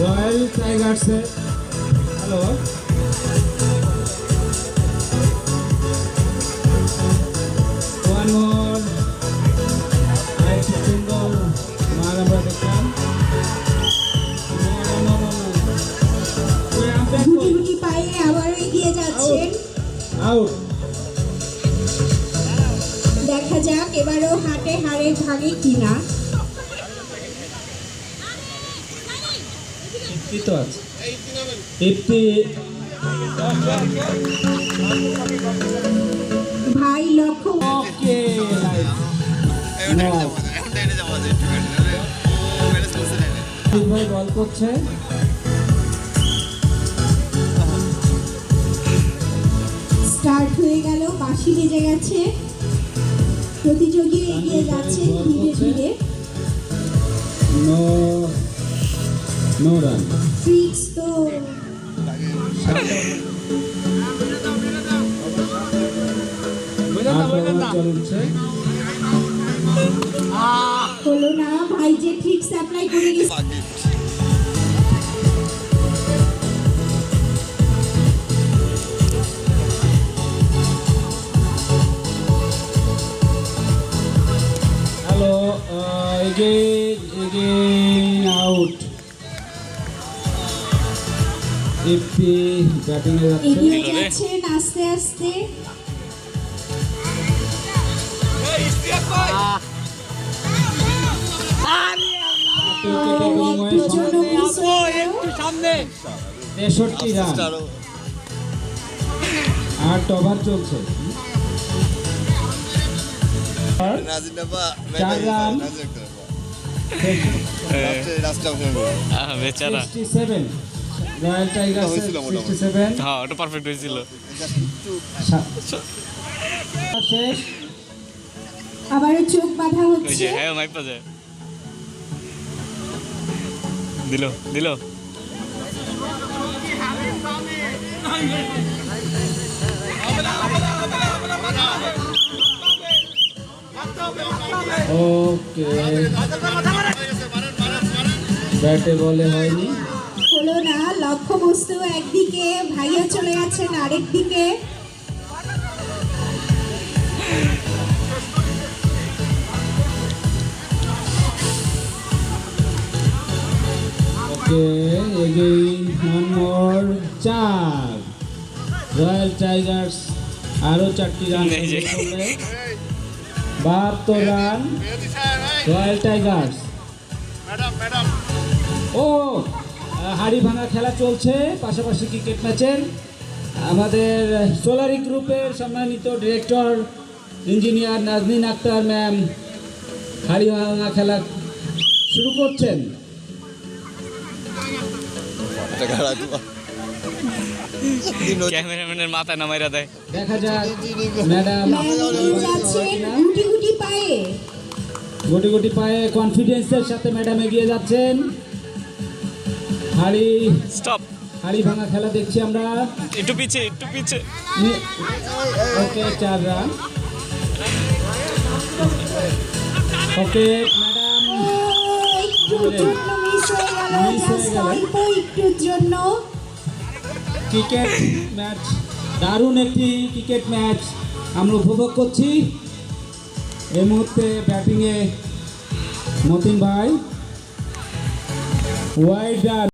Royal টাইগার্সের hello one more single মার আমরা দেখলাম গুটি গুটি পায়ে আবারও এগিয়ে যাচ্ছেন। আউট। দেখা যাক এবারও হাটে হারে ভাগে কিনা। তো আছে 50 ভাই লক্ষ্য ওকে ভাই বল করছে স্টার্ট হয়ে গেল, বাঁশি বেজে গেছে, প্রতিযোগী এগিয়ে যাচ্ছেন ধীরে ধীরে। নো রান ফিক্স তো চলছে হলো না, ভাই যে ট্রিক্স অ্যাপ্লাই করে গেছে। Hello again out. FP batting এ যাচ্ছে এগিয়ে যাচ্ছেন আস্তে আস্তে। একটুর জন্য miss হয়ে গেল। 63 রান 8 ওভার চলছে। 4 রান বেচারা 67 রয়্যাল টাইগার্স 67 হ্যাঁ ওটা পারফেক্ট হয়েছিল শেষ। আবারও চোখ বাঁধা ওই হচ্ছে। যে হ্যাঁ মাইক পাজে দিল দিল ওকে ব্যাটে বলে হয়নি। হলো না, লক্ষ্যবস্তু একদিকে, ভাইয়া চলে যাচ্ছেন আরেক দিকে। Okay again one more 4 royal tigers আরো 4টি রান এই যে। 72 রান রয়্যাল টাইগার্স। ও হাড়ি ভাঙা খেলা চলছে পাশাপাশি ক্রিকেট ম্যাচের। আমাদের সোলারি গ্রুপের সম্মানিত director engineer Naznin Akter ma'am হাড়ি ভাঙা খেলা শুরু করছেন। ক্যামেরাম্যানের মাথা নামাইরা দেয়। দেখা যাক ম্যাডাম ম্যাম এগিয়ে যাচ্ছেন গুটি গুটি পায়ে। গুটি গুটি পায়ে কনফিডেন্সের সাথে ম্যাডাম এগিয়ে যাচ্ছেন। স্টপ হাড়ি ভাঙা খেলা দেখছি আমরা। একটু পিছে ওকে 4 রান। ওকে ম্যাডাম ও, একটুর জন্য মিস হয়ে গেল, Miss হয়ে just গেল। অল্প একটুর জন্য। ক্রিকেট ম্যাচ দারুণ একটি ক্রিকেট ম্যাচ আমরা উপভোগ করছি। এই মুহূর্তে ব্যাটিংয়ে মতিন ভাই ওয়াইড রান।